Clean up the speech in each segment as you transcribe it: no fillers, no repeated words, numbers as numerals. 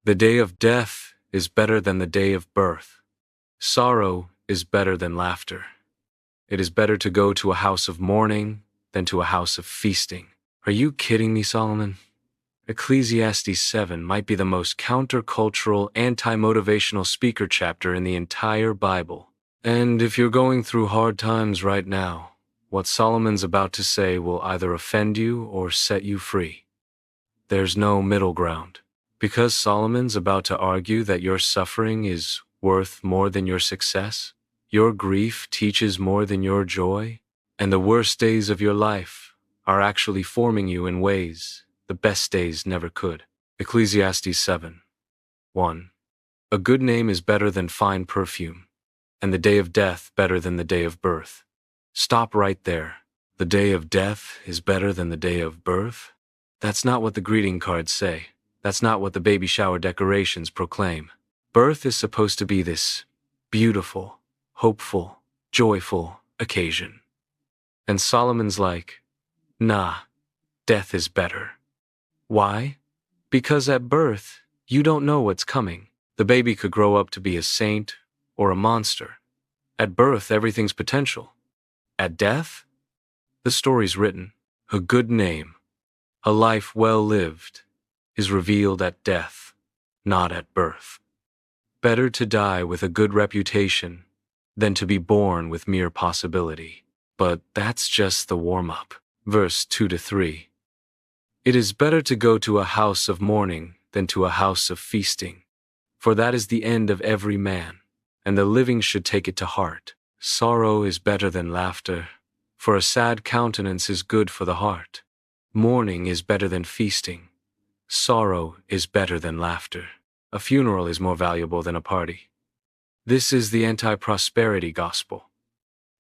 The day of death is better than the day of birth. Sorrow is better than laughter. It is better to go to a house of mourning than to a house of feasting. Are you kidding me, Solomon? Ecclesiastes 7 might be the most countercultural, anti-motivational speaker chapter in the entire Bible. And if you're going through hard times right now, what Solomon's about to say will either offend you or set you free. There's no middle ground. Because Solomon's about to argue that your suffering is worth more than your success, your grief teaches more than your joy, and the worst days of your life are actually forming you in ways the best days never could. Ecclesiastes 7, 1. A good name is better than fine perfume, and the day of death better than the day of birth. Stop right there. The day of death is better than the day of birth? That's not what the greeting cards say. That's not what the baby shower decorations proclaim. Birth is supposed to be this beautiful, hopeful, joyful occasion. And Solomon's like, nah, death is better. Why? Because at birth, you don't know what's coming. The baby could grow up to be a saint or a monster. At birth, everything's potential. At death, the story's written. A good name, a life well lived, is revealed at death, not at birth. Better to die with a good reputation than to be born with mere possibility. But that's just the warm-up. Verse 2-3. It is better to go to a house of mourning than to a house of feasting, for that is the end of every man, and the living should take it to heart. Sorrow is better than laughter, for a sad countenance is good for the heart. Mourning is better than feasting. Sorrow is better than laughter. A funeral is more valuable than a party. This is the anti-prosperity gospel.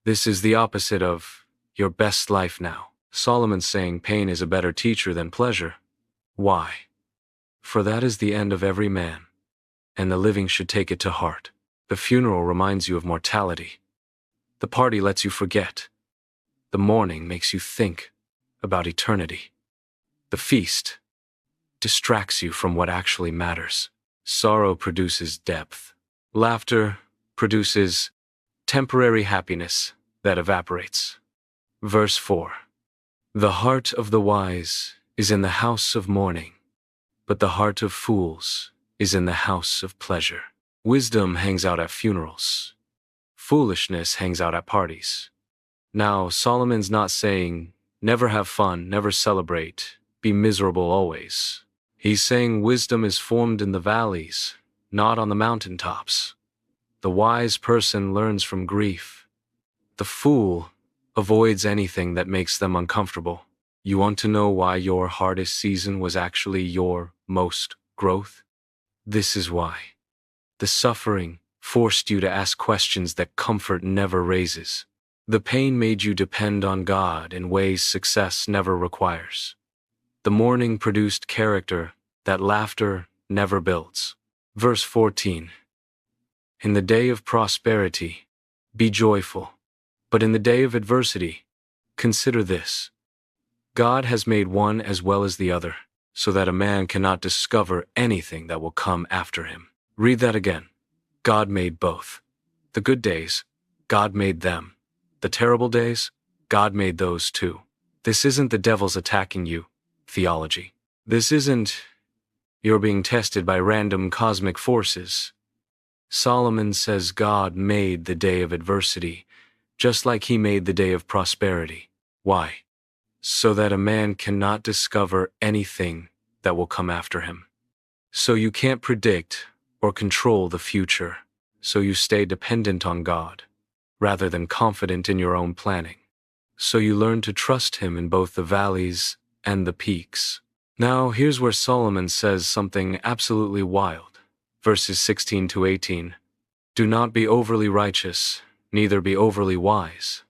This is the opposite of your best life now. Solomon's saying pain is a better teacher than pleasure. Why? For that is the end of every man, and the living should take it to heart. The funeral reminds you of mortality. The party lets you forget. The mourning makes you think about eternity. The feast distracts you from what actually matters. Sorrow produces depth. Laughter produces temporary happiness that evaporates. Verse 4. The heart of the wise is in the house of mourning, but the heart of fools is in the house of pleasure. Wisdom hangs out at funerals. Foolishness hangs out at parties. Now, Solomon's not saying, never have fun, never celebrate, be miserable always. He's saying wisdom is formed in the valleys, not on the mountaintops. The wise person learns from grief. The fool avoids anything that makes them uncomfortable. You want to know why your hardest season was actually your most growth? This is why. The suffering forced you to ask questions that comfort never raises. The pain made you depend on God in ways success never requires. The mourning produced character that laughter never builds. Verse 14. In the day of prosperity, be joyful, but in the day of adversity, consider this. God has made one as well as the other, so that a man cannot discover anything that will come after him. Read that again. God made both. The good days, God made them. The terrible days, God made those too. This isn't the devil's attacking you, theology. This isn't you're being tested by random cosmic forces. Solomon says God made the day of adversity, just like he made the day of prosperity. Why? So that a man cannot discover anything that will come after him. So you can't predict or control the future, so you stay dependent on God, rather than confident in your own planning. So you learn to trust him in both the valleys and the peaks. Now, here's where Solomon says something absolutely wild. Verses 16-18. Do not be overly righteous, neither be overly wise.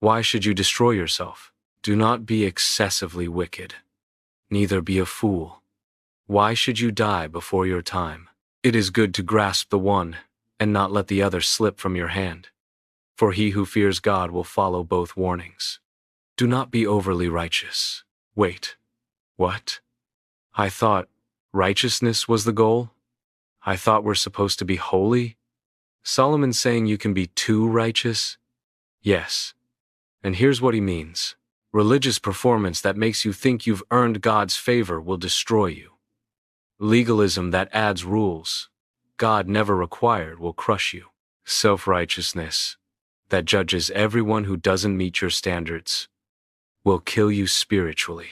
Why should you destroy yourself? Do not be excessively wicked, neither be a fool. Why should you die before your time? It is good to grasp the one and not let the other slip from your hand. For he who fears God will follow both warnings. Do not be overly righteous. Wait. What? I thought righteousness was the goal? I thought we're supposed to be holy? Solomon's saying you can be too righteous? Yes. And here's what he means. Religious performance that makes you think you've earned God's favor will destroy you. Legalism that adds rules God never required will crush you. Self-righteousness that judges everyone who doesn't meet your standards will kill you spiritually.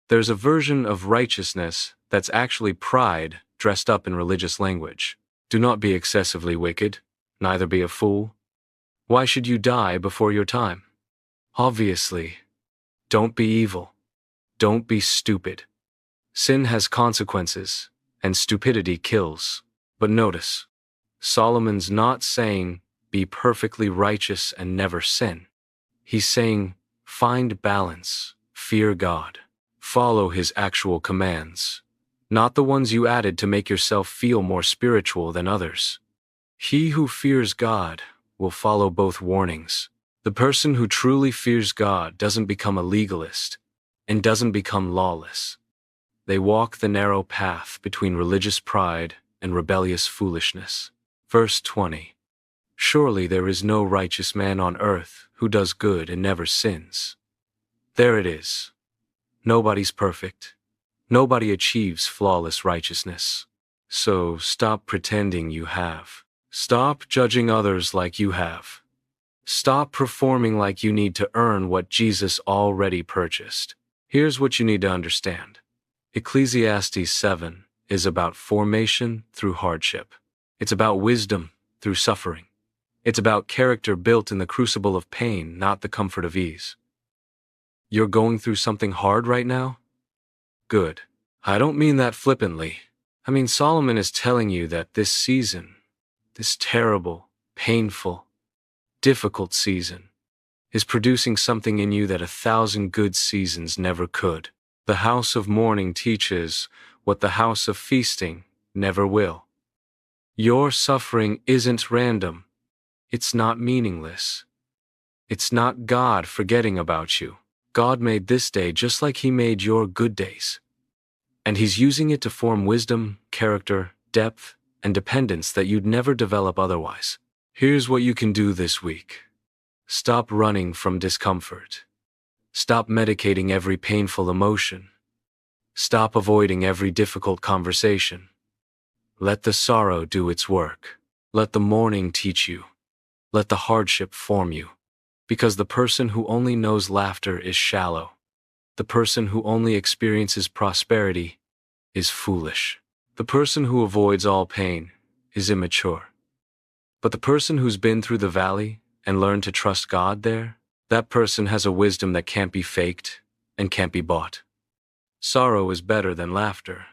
There's a version of righteousness that's actually pride dressed up in religious language. Do not be excessively wicked, neither be a fool. Why should you die before your time? Obviously, don't be evil. Don't be stupid. Sin has consequences, and stupidity kills. But notice, Solomon's not saying, be perfectly righteous and never sin. He's saying, find balance, fear God, follow his actual commands, not the ones you added to make yourself feel more spiritual than others. He who fears God will follow both warnings. The person who truly fears God doesn't become a legalist and doesn't become lawless. They walk the narrow path between religious pride and rebellious foolishness. Verse 20. Surely there is no righteous man on earth who does good and never sins. There it is. Nobody's perfect. Nobody achieves flawless righteousness. So stop pretending you have. Stop judging others like you have. Stop performing like you need to earn what Jesus already purchased. Here's what you need to understand. Ecclesiastes 7 is about formation through hardship. It's about wisdom through suffering. It's about character built in the crucible of pain, not the comfort of ease. You're going through something hard right now? Good. I don't mean that flippantly. I mean Solomon is telling you that this season, this terrible, painful, difficult season, is producing something in you that 1,000 good seasons never could. The house of mourning teaches what the house of feasting never will. Your suffering isn't random. It's not meaningless. It's not God forgetting about you. God made this day just like He made your good days. And He's using it to form wisdom, character, depth, and dependence that you'd never develop otherwise. Here's what you can do this week. Stop running from discomfort. Stop medicating every painful emotion. Stop avoiding every difficult conversation. Let the sorrow do its work. Let the mourning teach you. Let the hardship form you. Because the person who only knows laughter is shallow. The person who only experiences prosperity is foolish. The person who avoids all pain is immature. But the person who's been through the valley and learned to trust God there, that person has a wisdom that can't be faked and can't be bought. Sorrow is better than laughter.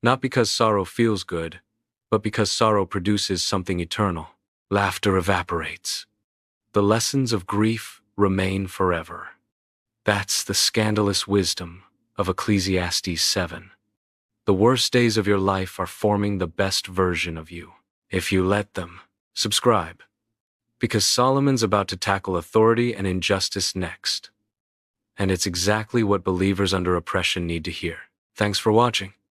Not because sorrow feels good, but because sorrow produces something eternal. Laughter evaporates. The lessons of grief remain forever. That's the scandalous wisdom of Ecclesiastes 7. The worst days of your life are forming the best version of you, if you let them. Subscribe, because Solomon's about to tackle authority and injustice next. And it's exactly what believers under oppression need to hear. Thanks for watching.